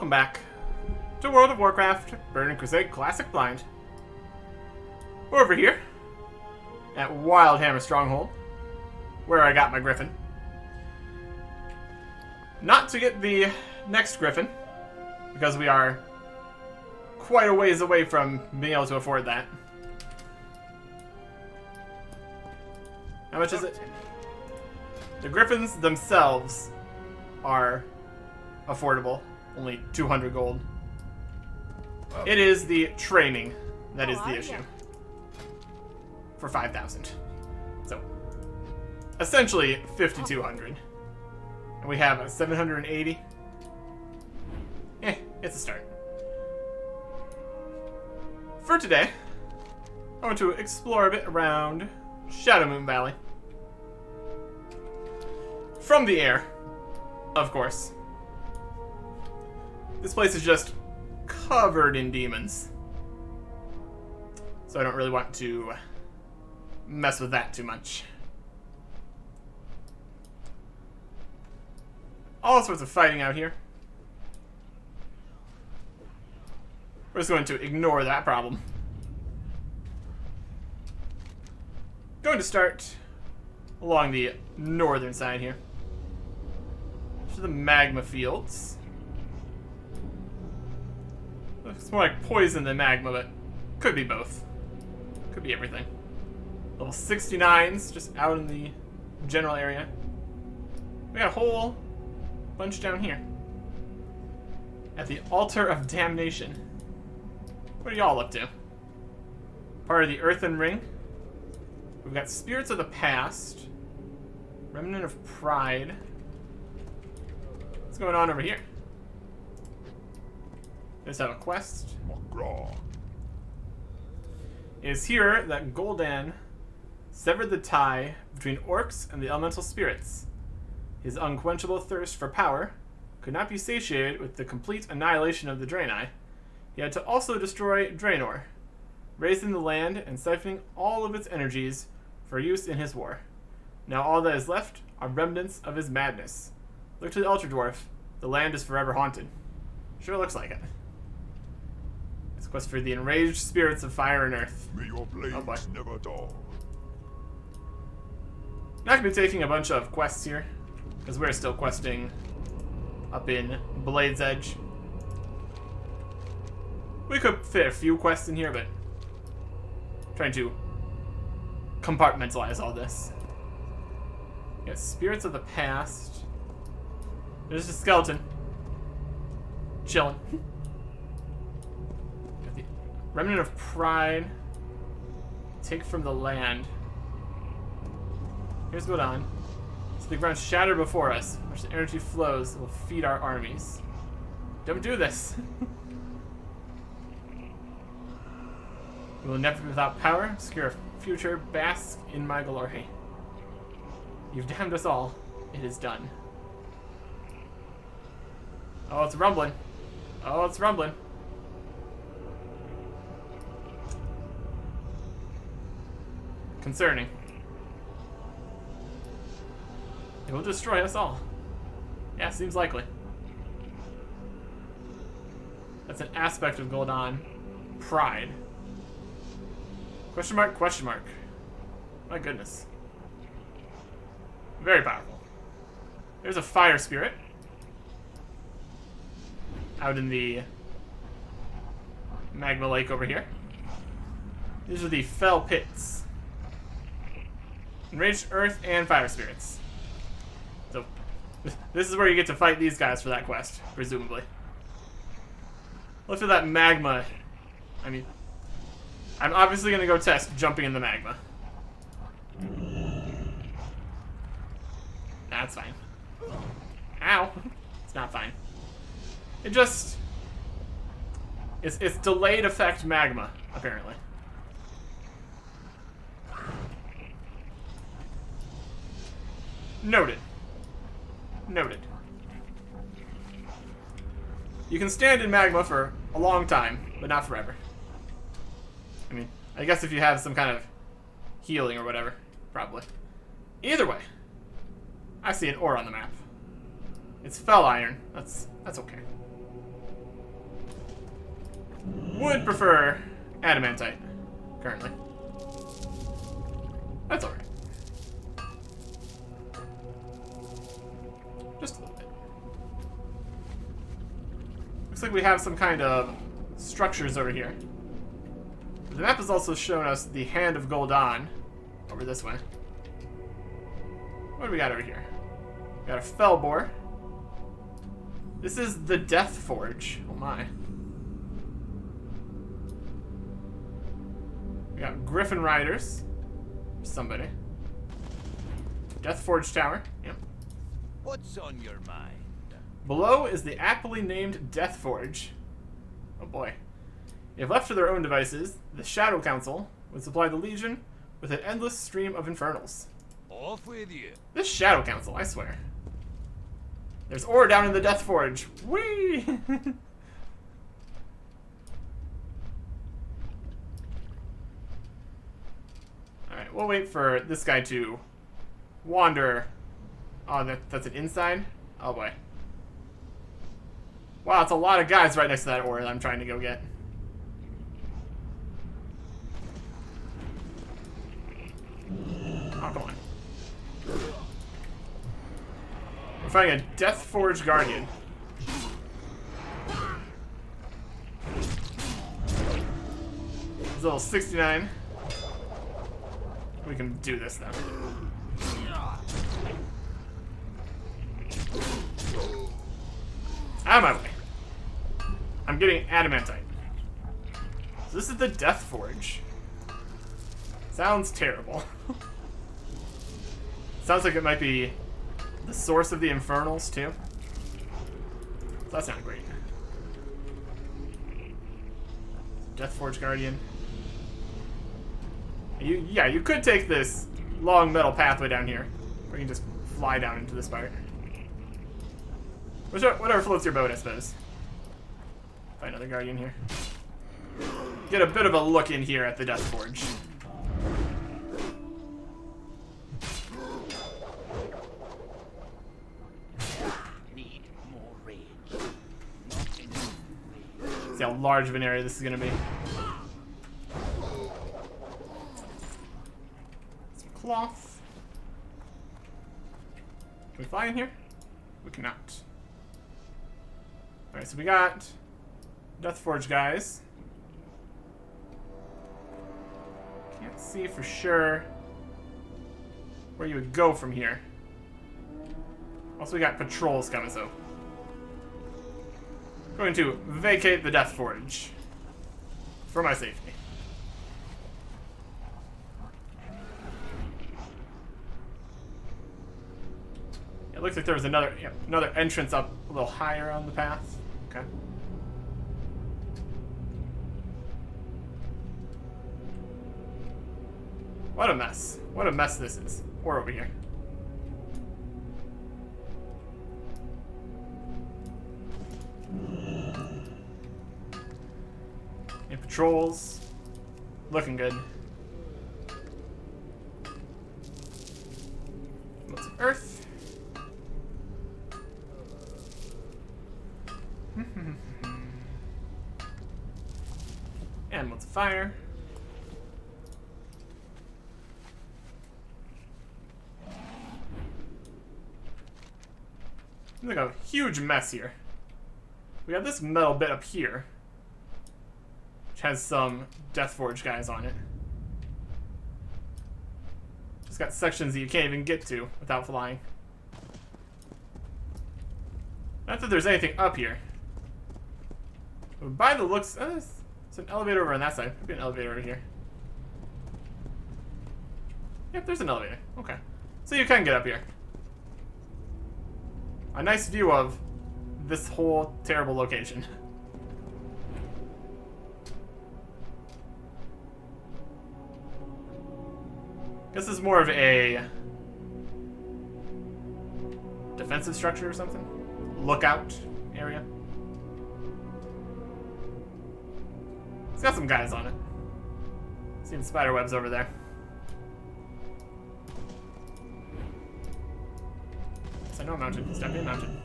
welcome back to World of Warcraft Burning Crusade Classic Blind. We're over here at Wildhammer Stronghold, where I got my griffin. Not to get the next griffin, because we are quite a ways away from being able to afford that. How much is it? The griffins themselves are affordable, only 200 gold. It is the training that is the issue. For 5,000. So, essentially 5,200. And we have a 780. It's a start. For today, I want to explore a bit around Shadowmoon Valley. From the air, of course. This place is just covered in demons. So I don't really want to mess with that too much. All sorts of fighting out here. We're just going to ignore that problem. Going to start along the northern side here. To the magma fields. It's more like poison than magma, but could be both. Could be everything. Level 69s just out in the general area. We got a whole bunch down here. At the Altar of Damnation. What are y'all up to? Part of the Earthen Ring. We've got Spirits of the Past. Remnant of Pride. What's going on over here? Let's have a quest. It is here that Gul'dan severed the tie between orcs and the elemental spirits. His unquenchable thirst for power could not be satiated with the complete annihilation of the Draenei. He had to also destroy Draenor, raising the land and siphoning all of its energies for use in his war. Now all that is left are remnants of his madness. Look to the Ultra Dwarf. The land is forever haunted. Sure looks like it. It's a quest for the enraged spirits of fire and earth. May your blades never dull. Not gonna be taking a bunch of quests here, because we're still questing up in Blade's Edge. We could fit a few quests in here, but I'm trying to compartmentalize all this. We got Spirits of the Past. There's a skeleton. Chilling. Got the Remnant of Pride. Take from the land. Here's what on. So the ground shattered before us, which the energy flows will feed our armies. Don't do this. We will never be without power, secure a future, bask in my glory. You've damned us all. It is done. Oh, it's rumbling. Oh, it's rumbling. Concerning. It will destroy us all. Yeah, seems likely. That's an aspect of Gul'dan. Pride. Question mark, question mark. My goodness. Very powerful. There's a fire spirit. Out in the magma lake over here. These are the fell pits. Enraged earth and fire spirits. So, this is where you get to fight these guys for that quest, presumably. Look at that magma. I mean, I'm obviously going to go test jumping in the magma. That's fine. Ow. It's not fine. It just... It's delayed effect magma, apparently. Noted. Noted. You can stand in magma for a long time, but not forever. I mean, I guess if you have some kind of healing or whatever, probably. Either way, I see an ore on the map. It's fell iron. That's okay. would prefer adamantite currently. That's alright. Just a little bit. Looks like we have some kind of structures over here. The map has also shown us the Hand of Gul'dan over this way. What do we got over here? We got a Fellbore. This is the Death Forge. Oh my. We got Griffin Riders. Somebody. Death Forge Tower. Yep. What's on your mind? Below is the aptly named Death Forge. Oh boy. If left to their own devices, the Shadow Council would supply the Legion with an endless stream of infernals. Off with you. This Shadow Council, I swear. There's ore down in the Death Forge. Whee! Alright, we'll wait for this guy to wander. Oh, that's an inside? Oh boy. Wow, it's a lot of guys right next to that ore that I'm trying to go get. Oh, come on. We're fighting a Death Forge Guardian. It's level 69. We can do this now. Out of my way. I'm getting adamantite. So this is the Death Forge. Sounds terrible. Sounds like it might be the source of the infernals too. So that's not great. Death Forge Guardian. You could take this long metal pathway down here, or you can just fly down into this part. Whatever floats your boat, I suppose. Find another Guardian here. Get a bit of a look in here at the Death Forge. Need more rage. See how large of an area this is going to be. Some cloth. Can we fly in here? We cannot. Alright, so we got Death Forge guys. Can't see for sure where you would go from here. Also, we got patrols coming, so going to vacate the Death Forge for my safety. It looks like there was another entrance up a little higher on the path. Okay. What a mess. What a mess this is. We're over here. And patrols. Looking good. Lots of earth. And lots of fire. Like a huge mess here. We have this metal bit up here, which has some Death Forge guys on it. Just got sections that you can't even get to without flying. Not that there's anything up here. But by the looks, there's an elevator over on that side. Maybe an elevator over here. Yep, there's an elevator. Okay. So you can get up here. A nice view of this whole terrible location. This is more of a defensive structure or something. Lookout area. It's got some guys on it. Seeing spider webs over there. Yes, I know a mountain. It's definitely a mountain.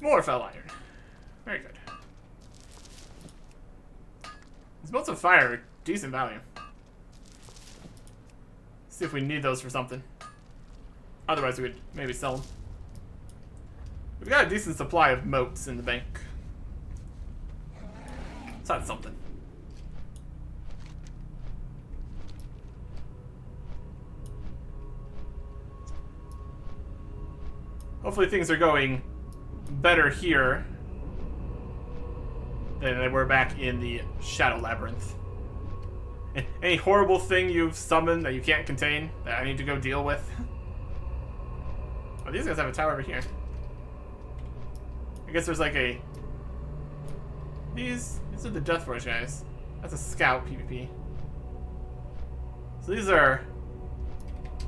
More fell iron. Very good. These bolts of fire are decent value. See if we need those for something. Otherwise, we would maybe sell them. We've got a decent supply of moats in the bank. So that's something. Hopefully things are going better here than they were back in the Shadow Labyrinth. Any horrible thing you've summoned that you can't contain that I need to go deal with? Oh, these guys have a tower over here. I guess there's like a... These are the Deathforge guys. That's a scout PvP. So these are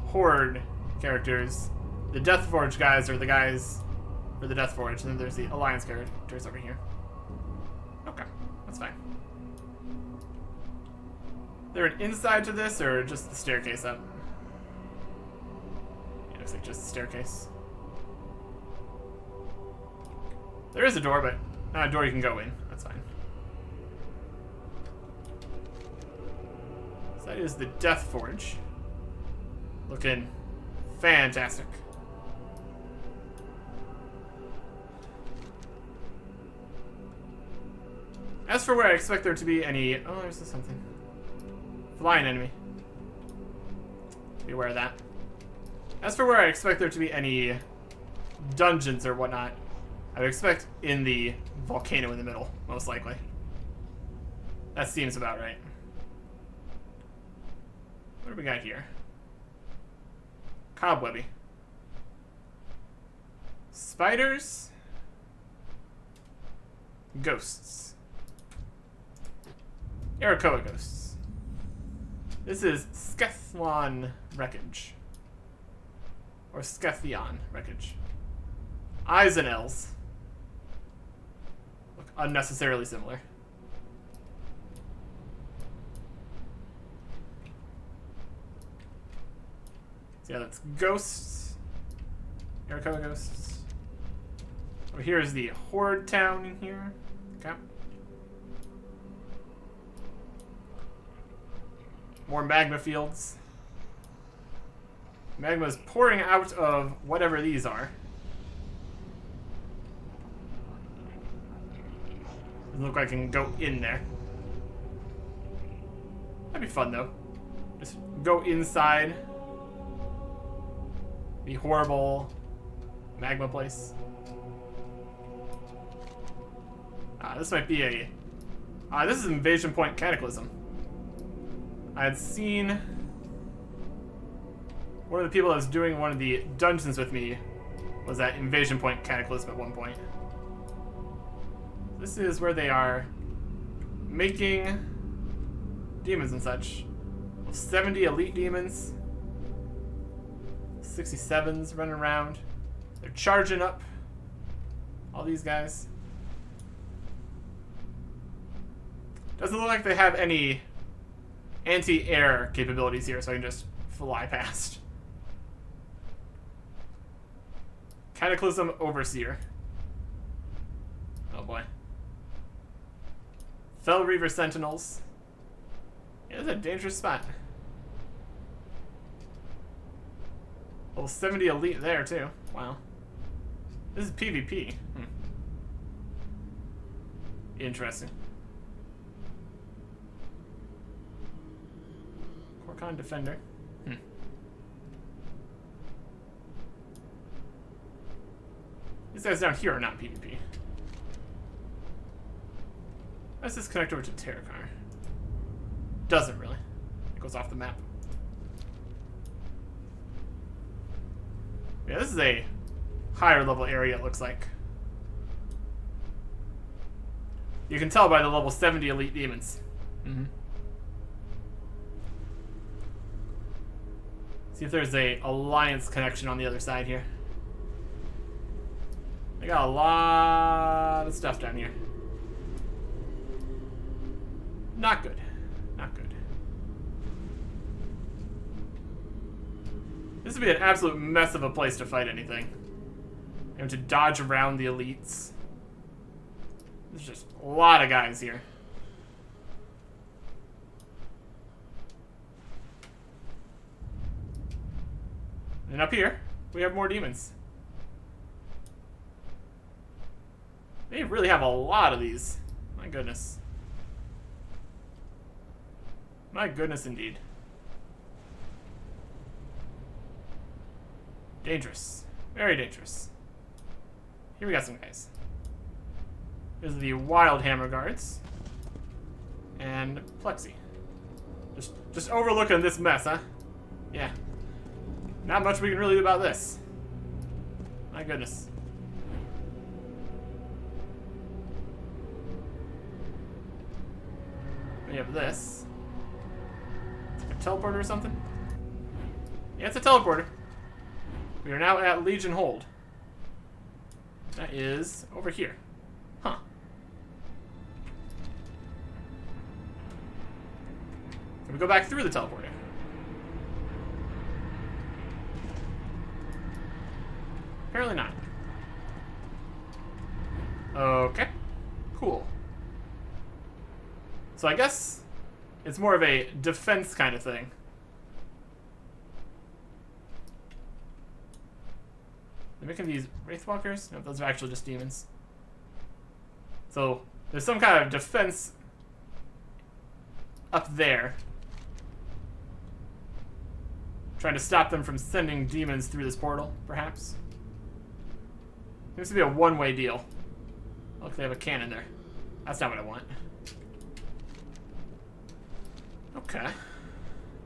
Horde characters. The Deathforge guys are the guys for the Deathforge, and then there's the Alliance characters over here. Okay, that's fine. Is there an inside to this, or just the staircase up? It looks like just the staircase. There is a door, but not a door you can go in. That's fine. So that is the Deathforge. Looking fantastic. As for where I expect there to be any... Oh, there's something. Flying enemy. Be aware of that. As for where I expect there to be any dungeons or whatnot, I would expect in the volcano in the middle, most likely. That seems about right. What do we got here? Cobwebby. Spiders. Ghosts. Arakoa ghosts. This is Skethlon wreckage. Or Skethion wreckage. I's and L's. Look unnecessarily similar. So yeah, that's ghosts. Arakoa ghosts. Over here is the Horde town in here. Okay. More magma fields. Magma is pouring out of whatever these are. Doesn't look like I can go in there. That'd be fun though. Just go inside the horrible magma place. This might be a... this is Invasion Point Cataclysm. I had seen one of the people that was doing one of the dungeons with me was at Invasion Point Cataclysm at one point. This is where they are making demons and such. 70 elite demons. 67s running around. They're charging up all these guys. Doesn't look like they have any anti-air capabilities here, so I can just fly past. Cataclysm Overseer. Oh boy. Fell Reaver Sentinels. Yeah, this is a dangerous spot. Level 70 elite there too. Wow. This is PvP. Interesting. Corcon Defender. These guys down here are not PvP. Let's just connect over to Terracar. Doesn't really. It goes off the map. Yeah, this is a higher level area, it looks like. You can tell by the level 70 elite demons. See if there's a alliance connection on the other side here. They got a lot of stuff down here. Not good. Not good. This would be an absolute mess of a place to fight anything. You know, to dodge around the elites. There's just a lot of guys here. And up here, we have more demons. They really have a lot of these. My goodness. My goodness indeed. Dangerous. Very dangerous. Here we got some guys. There's the Wild Hammer Guards. And Plexi. Just overlooking this mess, huh? Yeah. Not much we can really do about this. My goodness. We have this. It's like a teleporter or something? Yeah, it's a teleporter. We are now at Legion Hold. That is over here. Huh. Can we go back through the teleporter? Apparently not. Okay. Cool. So I guess it's more of a defense kind of thing. They're making these Wraithwalkers? No, those are actually just demons. So there's some kind of defense up there. Trying to stop them from sending demons through this portal, perhaps. Seems to be a one-way deal. Look, they have a cannon there. That's not what I want. Okay.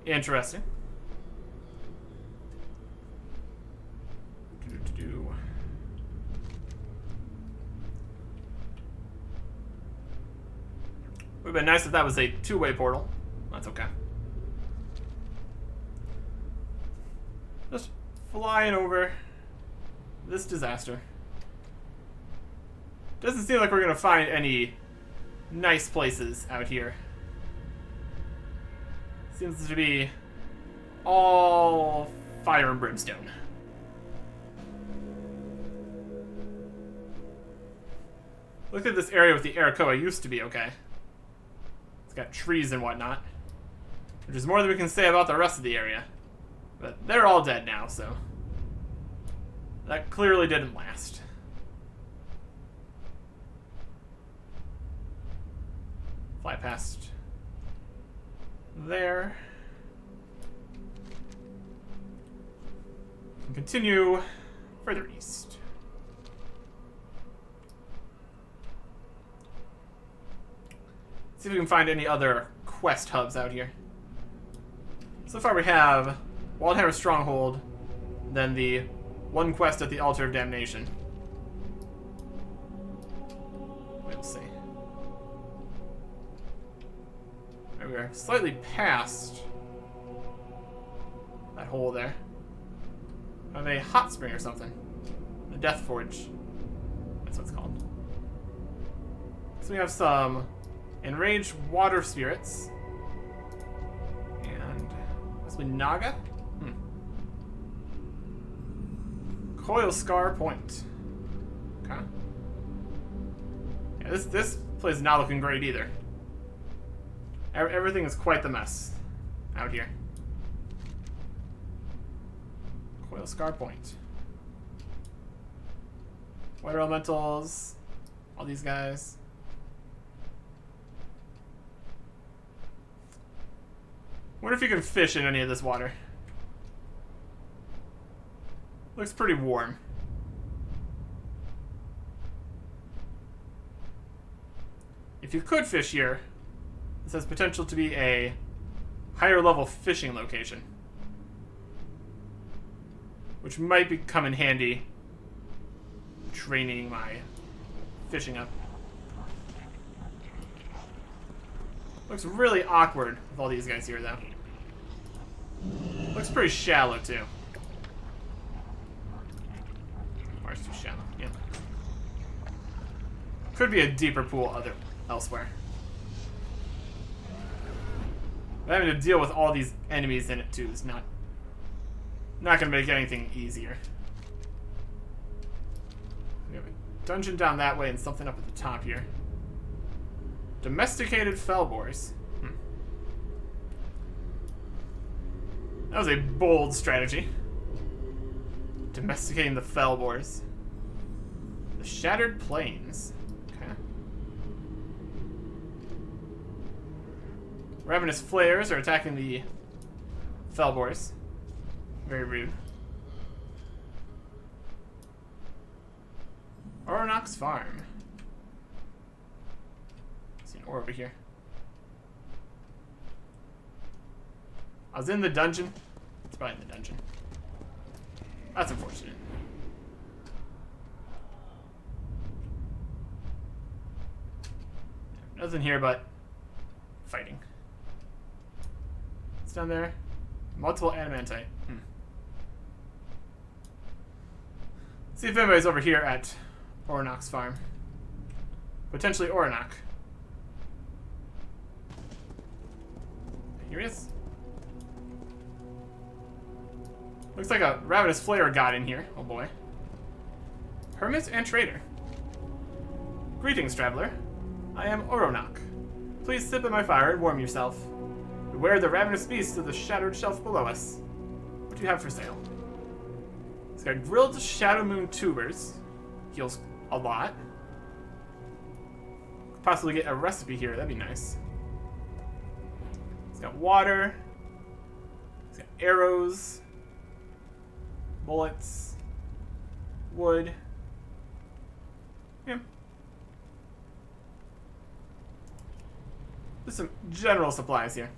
Interesting. Would have been nice if that was a two-way portal. That's okay. Just flying over this disaster. Doesn't seem like we're gonna find any nice places out here. Seems to be all fire and brimstone. Look at this area with the Arakoa. Used to be okay. It's got trees and whatnot, which is more than we can say about the rest of the area. But they're all dead now, so that clearly didn't last. Fly past there. And continue further east. See if we can find any other quest hubs out here. So far we have Wildhammer Stronghold, then the one quest at the Altar of Damnation. We'll see. We are slightly past that hole there. Of a hot spring or something. The Death Forge. That's what it's called. So we have some enraged water spirits. And possibly Naga? Coil Scar Point. Okay. Yeah, this place is not looking great either. Everything is quite the mess out here. Coil Scar Point. Water Elementals. All these guys. Wonder if you can fish in any of this water. Looks pretty warm. If you could fish here, this has potential to be a higher level fishing location, which might come in handy training my fishing up. Looks really awkward with all these guys here, though. Looks pretty shallow, too. Water's too shallow, yeah. Could be a deeper pool elsewhere. But having to deal with all these enemies in it, too, is not going to make anything easier. dungeon down that way and something up at the top here. Domesticated fellboars. That was a bold strategy. Domesticating the fellboars. The Shattered Plains. Okay. Ravenous flares are attacking the fellboars. Very rude. Oronok's Farm. See an ore over here. I was in the dungeon. It's probably in the dungeon. That's unfortunate. Nothing here but fighting. What's down there? Multiple adamantite. See if anybody's over here at Oronok's farm. Potentially Oronok. Here he is. Looks like a ravenous flare got in here. Oh boy. Hermit and trader. Greetings, traveler. I am Oronok. Please sip at my fire and warm yourself. Beware the ravenous beasts of the shattered shelf below us. What do you have for sale? It's got grilled Shadowmoon tubers. Heals a lot. Could possibly get a recipe here. That'd be nice. It's got water. It's got arrows. Bullets. Wood. Yeah. Just some general supplies here.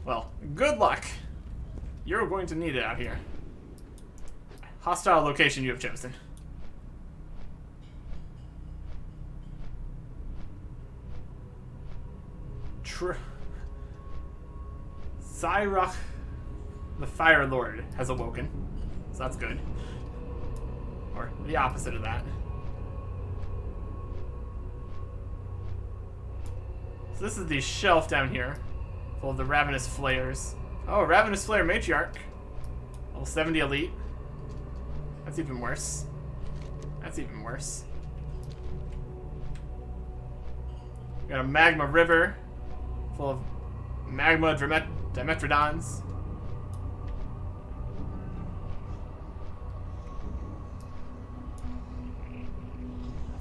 Well, good luck. You're going to need it out here. Hostile location you have chosen. Cyrach, the Fire Lord, has awoken. So that's good. Or the opposite of that. So this is the shelf down here, full of the Ravenous Flares. Oh, Ravenous Flare Matriarch. Level 70 Elite. That's even worse. That's even worse. We got a Magma River, full of Magma Dimetrodons.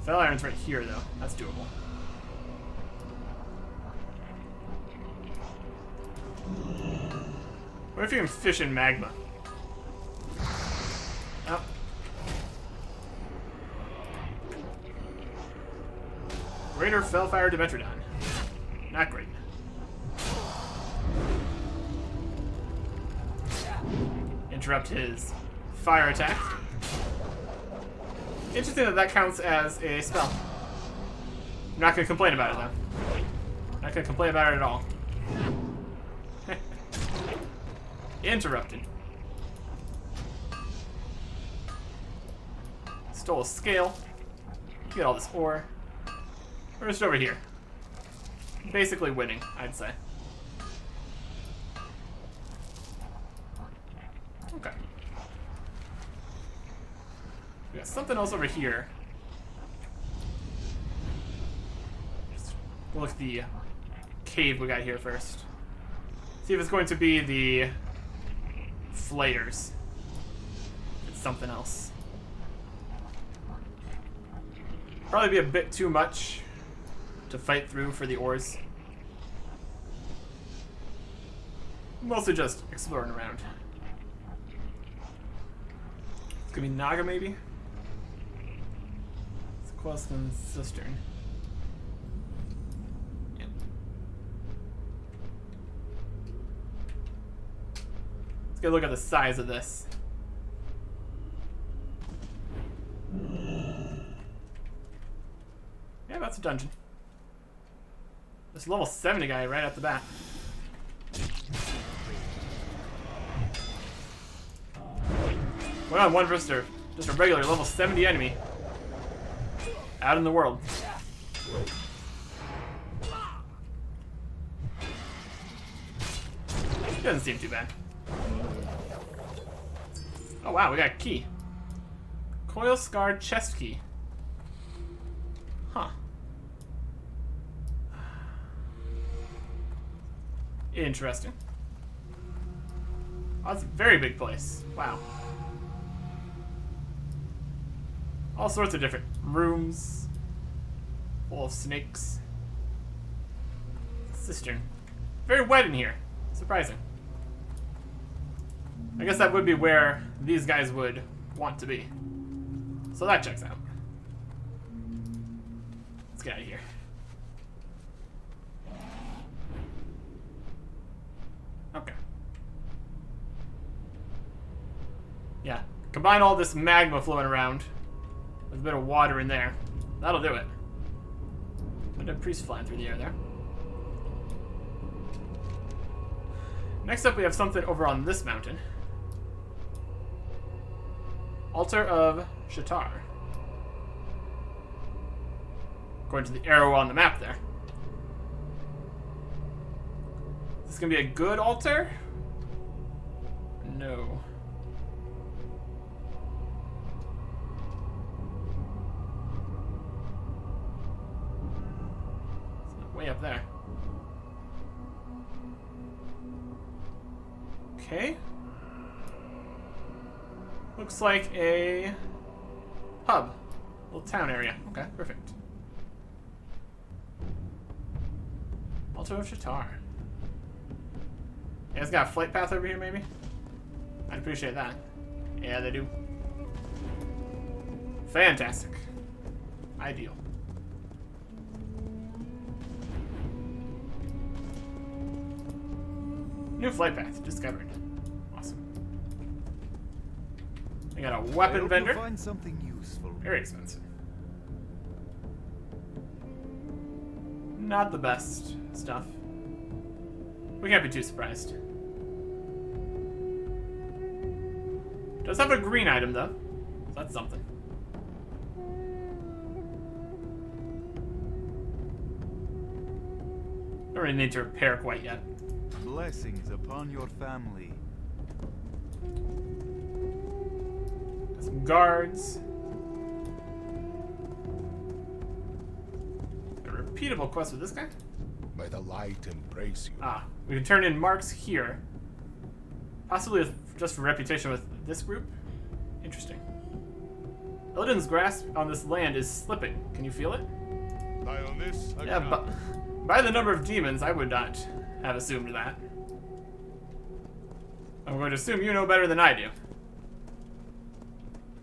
Fell Iron's right here, though. That's doable. What if you can fish in magma? Oh. Greater Fellfire Dimetrodon. Not great. Interrupt his fire attack. Interesting that that counts as a spell. I'm not going to complain about it, though. Not going to complain about it at all. Interrupted. Stole a scale. Get all this ore. We're just over here. Basically winning, I'd say. Okay. We got something else over here. We'll look at the cave we got here first. See if it's going to be the flayers. It's something else. Probably be a bit too much to fight through for the ores. Mostly just exploring around. It's gonna be Naga, maybe? It's Quelstone Cistern. Yeah. Let's get a look at the size of this. Yeah, that's a dungeon. This level 70 guy right at the bat. Went on one versus just a regular level 70 enemy. Out in the world. Doesn't seem too bad. Oh wow, we got a key. Coil scarred chest key. Huh. Interesting. Oh, that's a very big place. Wow. All sorts of different rooms. Full of snakes. Cistern. Very wet in here. Surprising. I guess that would be where these guys would want to be. So that checks out. Let's get out of here. Okay. Yeah. Combine all this magma flowing around with a bit of water in there. That'll do it. And a priest flying through the air there. Next up, we have something over on this mountain. Altar of Shatar. According to the arrow on the map there. Is this gonna be a good altar? No. It's way up there. Okay. Looks like a hub. Little town area. Okay, perfect. Altar of Shatar. You guys got a flight path over here, maybe? I'd appreciate that. Yeah, they do. Fantastic. Ideal. New flight path discovered. Awesome. We got a weapon vendor. Find something useful. Very expensive. Not the best stuff. We can't be too surprised. Does have a green item though. So that's something. Don't really need to repair quite yet. Blessings upon your family. Got some guards. A repeatable quest with this guy? May the light embrace you. Ah, we can turn in marks here. Possibly just for reputation with this group? Interesting. Illidan's grasp on this land is slipping. Can you feel it? Lie on this. I Yeah, cannot. but by the number of demons, I would not have assumed that. I'm going to assume you know better than I do.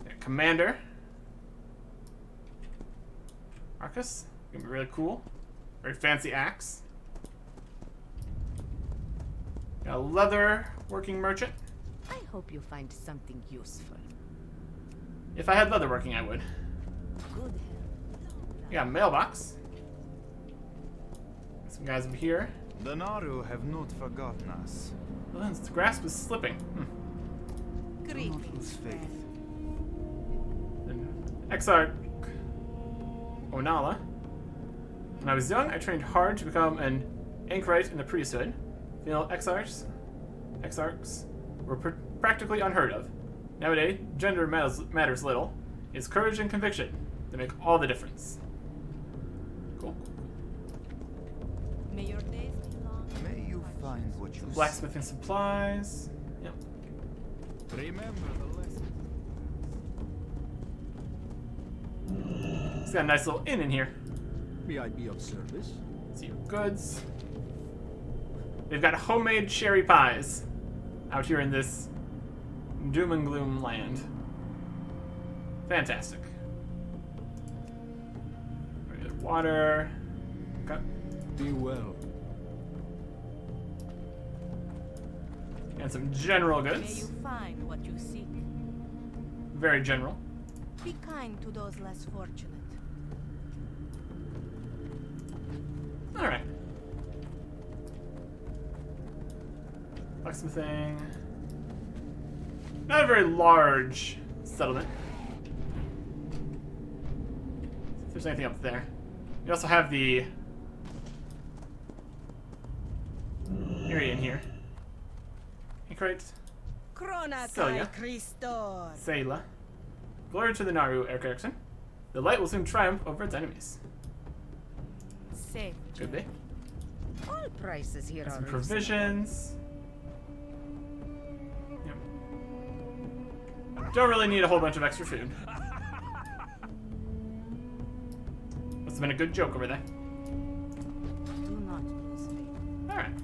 Yeah, Commander. Arcus. Gonna be really cool. Very fancy axe. Got a leather working merchant. I hope you find something useful. If I had leather working, I would. Good We got a mailbox. Got some guys over here. The Naru have not forgotten us. The grasp is slipping. Hmm. Do not lose faith. Exarch Onala. When I was young, I trained hard to become an anchorite in the priesthood. Female exarchs were practically unheard of. Nowadays, gender matters little. It's courage and conviction that make all the difference. Cool. May your days be long. May you find what you Blacksmithing supplies. Yep. remember the lesson. It's got a nice little inn in here. May I be of service? See your goods. They've got homemade cherry pies out here in this doom and gloom land. Fantastic. Regular water. Okay. Be well. And some general May goods. you find what you seek. Very general. Be kind to those less fortunate. Alright. Blacksmithing. Not a very large settlement. If there's anything up there. We also have the area in here. Anchorite. Celia. Christor. Sayla. Glory to the Naru air character. The light will soon triumph over its enemies. Safe. Could be. All prices here Some are provisions. Yep. Don't really need a whole bunch of extra food. Must have been a good joke over there. reasonable. Do not lose faith. Alright.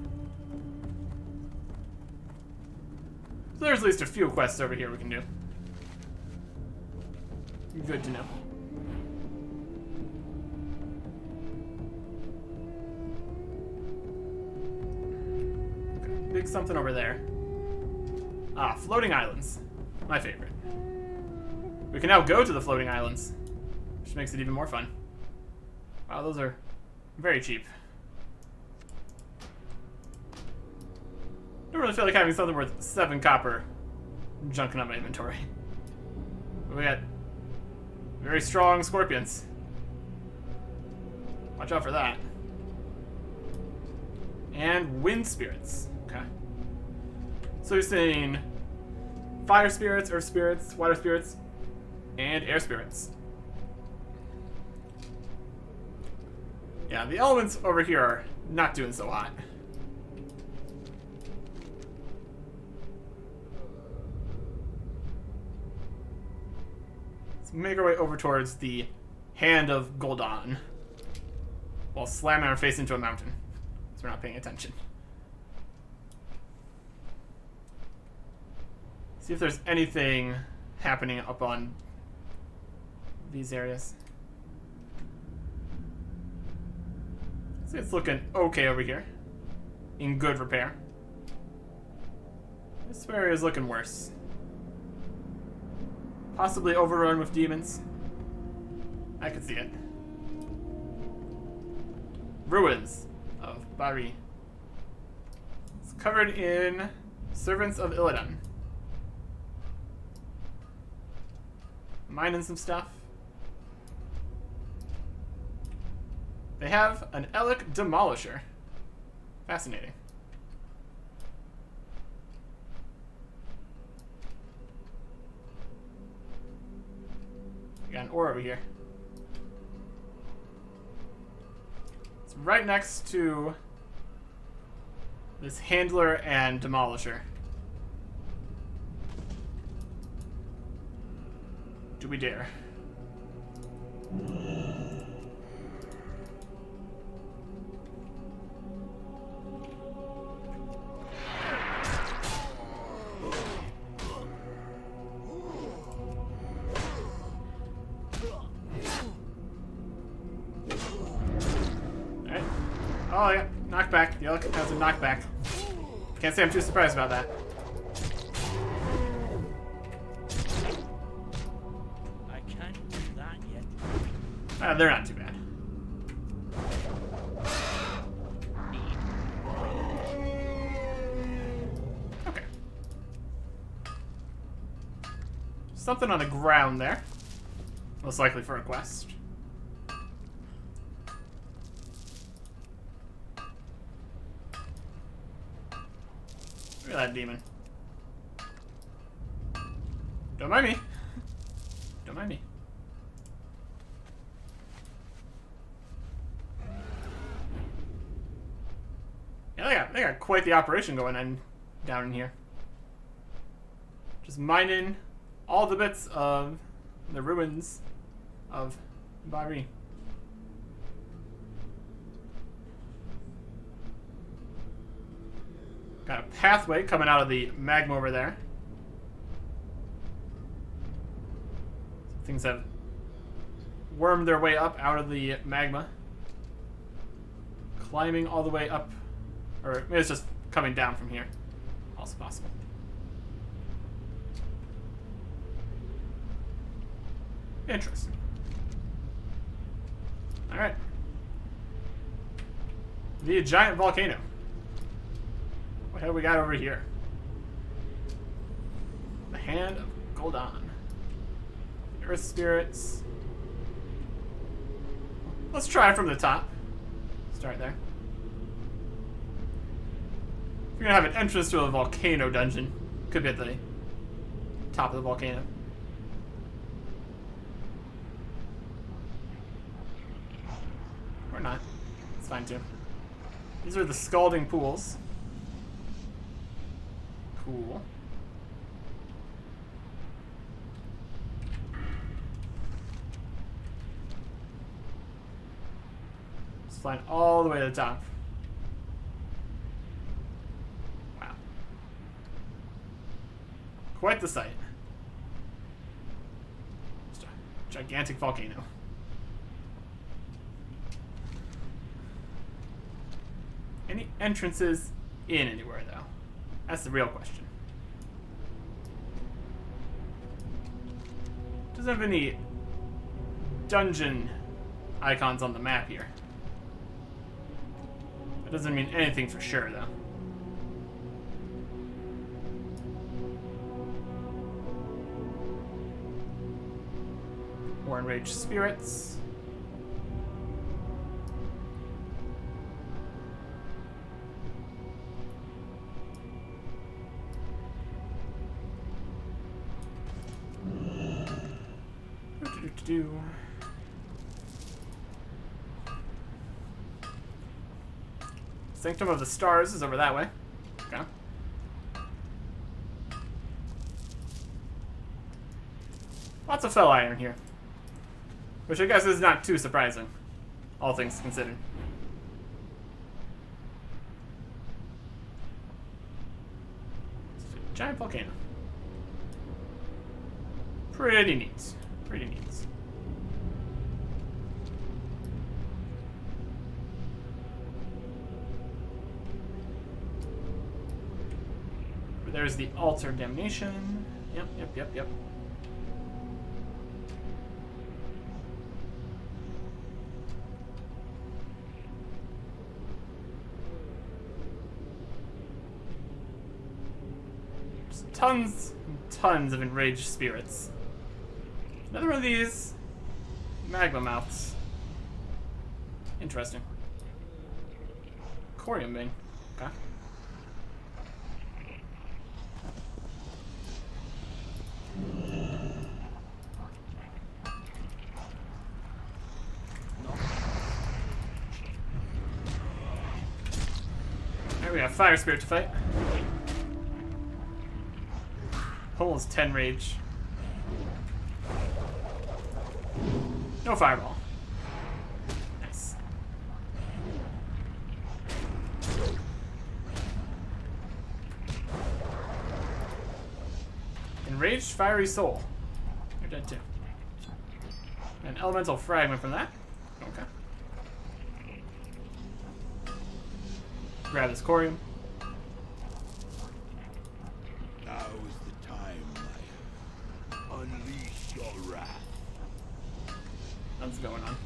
So there's at least a few quests over here we can do. Good to know. Okay, big something over there. Ah, floating islands. My favorite. We can now go to the floating islands, which makes it even more fun. Wow, those are very cheap. Don't really feel like having something worth 7 copper junking up my inventory. But we got very strong scorpions. Watch out for that. And wind spirits. Okay. So you're saying fire spirits, earth spirits, water spirits, and air spirits. Yeah, the elements over here are not doing so hot. Let's make our way over towards the Hand of Gul'dan while slamming our face into a mountain, so we're not paying attention. See if there's anything happening up on these areas. See, it's looking okay over here. In good repair. This area is looking worse. Possibly overrun with demons. I could see it. Ruins of Bari. It's covered in servants of Illidan. Mining some stuff. They have an Elec Demolisher. Fascinating. We got an ore over here. It's right next to this Handler and Demolisher. Do we dare? Alright. Oh yeah, knockback. The Elec has a knockback. Can't say I'm too surprised about that. They're not too bad. Okay. Something on the ground there. Most likely for a quest. Look at that demon. Don't mind me. Don't mind me. Yeah, they got quite the operation going on down in here. Just mining all the bits of the ruins of Bari. Got a pathway coming out of the magma over there. Things have wormed their way up out of the magma. Climbing all the way up. Or maybe it's just coming down from here. Also possible. Interesting. Alright. The giant volcano. What have we got over here? The Hand of Gul'dan. The Earth Spirits. Let's try from the top. Start there. If you're gonna have an entrance to a volcano dungeon, Could be at the top of the volcano. Or not. It's fine too. These are the scalding pools. Cool. Just flying all the way to the top. Wow. Quite the sight. Just a gigantic volcano. Any entrances in anywhere, though? That's the real question. Doesn't have any dungeon icons on the map here. That doesn't mean anything for sure, though. More enraged spirits. Sanctum of the Stars is over that way. Okay. Lots of fell iron here. Which I guess is not too surprising, all things considered. It's a giant volcano. Pretty neat. Pretty neat. There's the altar of damnation. Yep. Just tons and tons of enraged spirits. Another one of these magma mouths. Interesting. Corium vein. Okay. We have Fire Spirit to fight. Almost 10 rage. No Fireball. Nice. Enraged Fiery Soul. You're dead too. An Elemental Fragment from that. Okay. Grab this corium. Now is the time, Maya. Unleash your wrath. What's going on?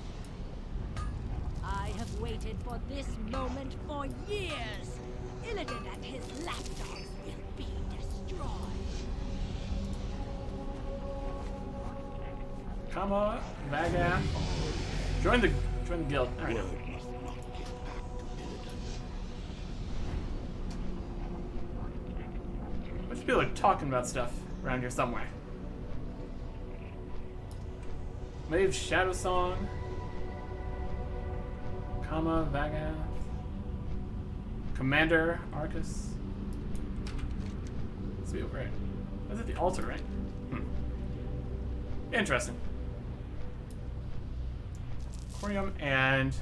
I have waited for this moment for years. Illidan and his lapdogs will be destroyed. Come on, Vaga. Join the guild. All right. Word must not get back to Illidan. Bunch of people are talking about stuff around here somewhere. Mave Shadow Song. Kama Vagath. Commander Arcus. Let's be over it. That's at the altar, right? Interesting. Corium and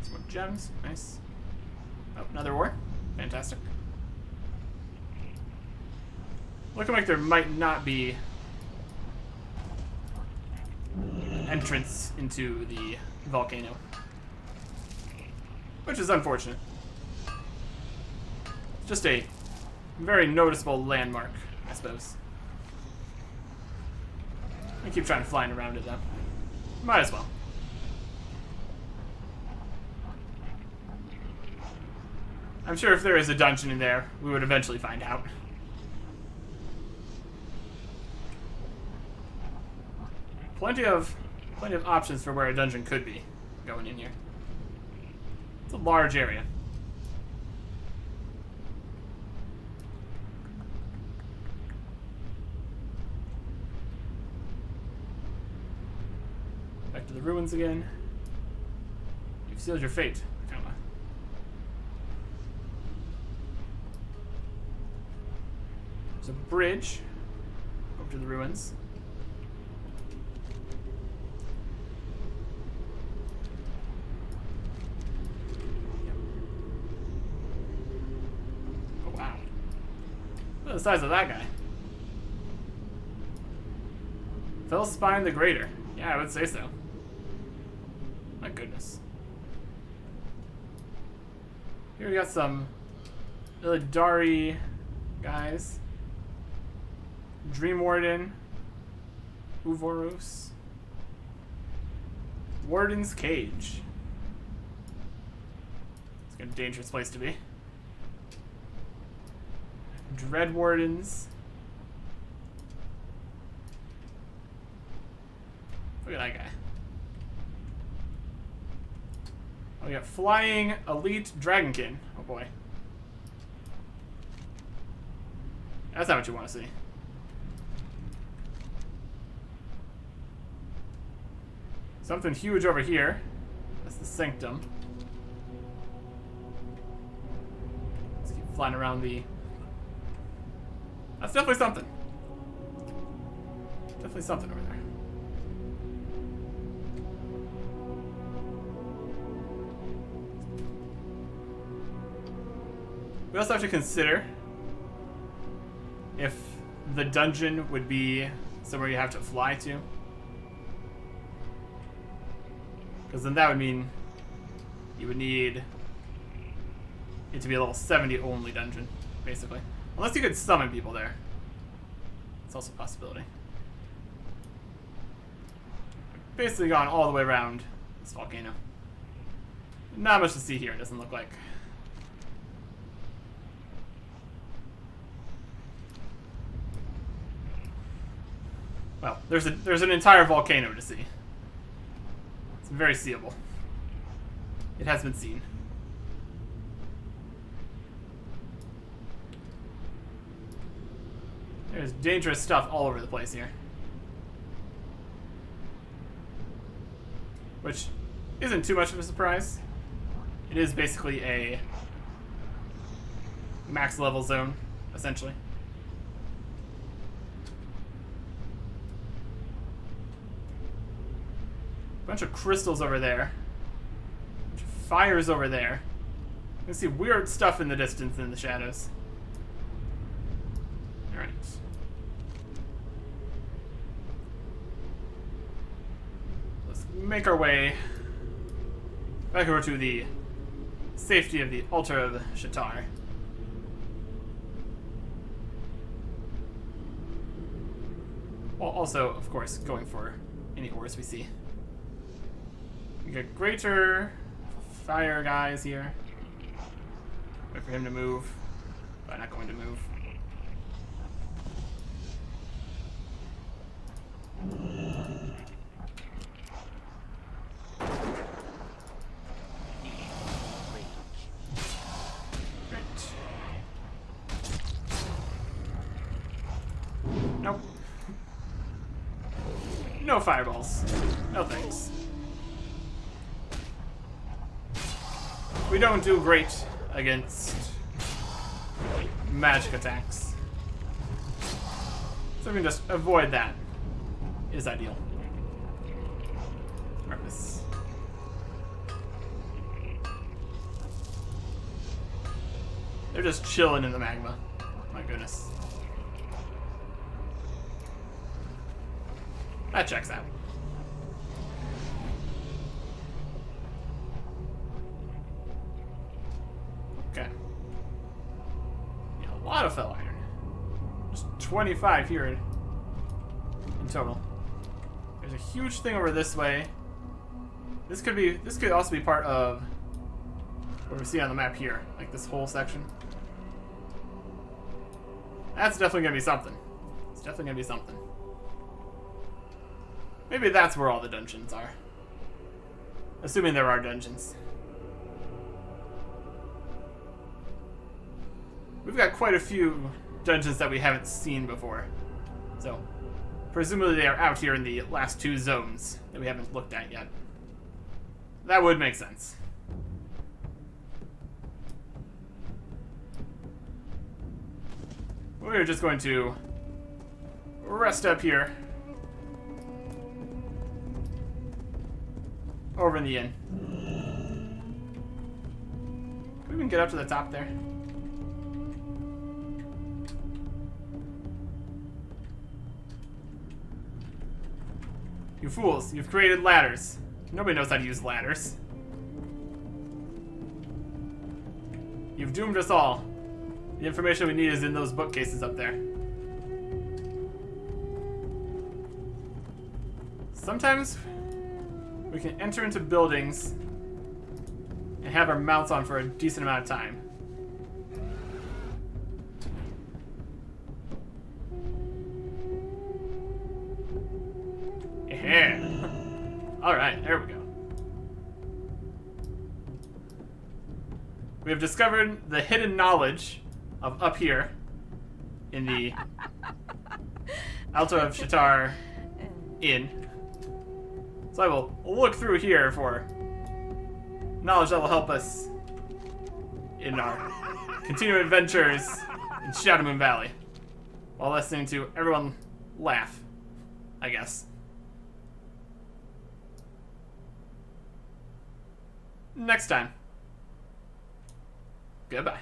some more gems. Nice. Oh, another ore. Fantastic. Looking like there might not be an entrance into the volcano, which is unfortunate. Just a very noticeable landmark, I suppose. I keep trying to fly around it though. Might as well. I'm sure if there is a dungeon in there, we would eventually find out. Plenty of options for where a dungeon could be going in here. It's a large area. ruins again. You've sealed your fate. There's a bridge over to the ruins. Yep. Oh wow. Look at the size of that guy. Fell Spine the Greater. Yeah, I would say so. My goodness. Here we got some Illidari guys. Dream Warden. Uvorus. Warden's Cage. It's a dangerous place to be. Dread Wardens. Look at that guy. Oh, we got Flying Elite Dragonkin. Oh boy. That's not what you want to see. Something huge over here. That's the Sanctum. Let's keep flying around the... That's definitely something. Definitely something over there. We also have to consider if the dungeon would be somewhere you have to fly to. Because then that would mean you would need it to be a level 70 only dungeon, basically. Unless you could summon people there. It's also a possibility. Basically gone all the way around this volcano. Not much to see here, it doesn't look like. Well, there's an entire volcano to see. It's very seeable. It has been seen. There's dangerous stuff all over the place here. Which isn't too much of a surprise. It is basically a max level zone, essentially. Bunch of crystals over there. Bunch of fires over there. You can see weird stuff in the distance in the shadows. Alright. Let's make our way back over to the safety of the altar of Shatar. While also, of course, going for any ores we see. We get greater fire guys here. Wait for him to move. But not going to move. Great. Nope. No fireballs. No thanks. We don't do great against magic attacks. So we can just avoid that. Is ideal. Purpose. They're just chilling in the magma. My goodness. That checks out. Okay. Yeah, a lot of fell iron. Just 25 here in total. There's a huge thing over this way. This could also be part of what we see on the map here, like this whole section. That's definitely gonna be something. It's definitely gonna be something. Maybe that's where all the dungeons are. Assuming there are dungeons. We've got quite a few dungeons that we haven't seen before. So, Presumably they are out here in the last two zones that we haven't looked at yet. That would make sense. We're just going to rest up here. Over in the inn. Can we even get up to the top there? You fools, you've created ladders. Nobody knows how to use ladders. You've doomed us all. The information we need is in those bookcases up there. Sometimes we can enter into buildings and have our mounts on for a decent amount of time. Yeah. Alright, there we go. We have discovered the hidden knowledge of up here in the Alto of Shatar Inn. So I will look through here for knowledge that will help us in our continuing adventures in Shadowmoon Valley while listening to everyone laugh, I guess. Next time. Goodbye.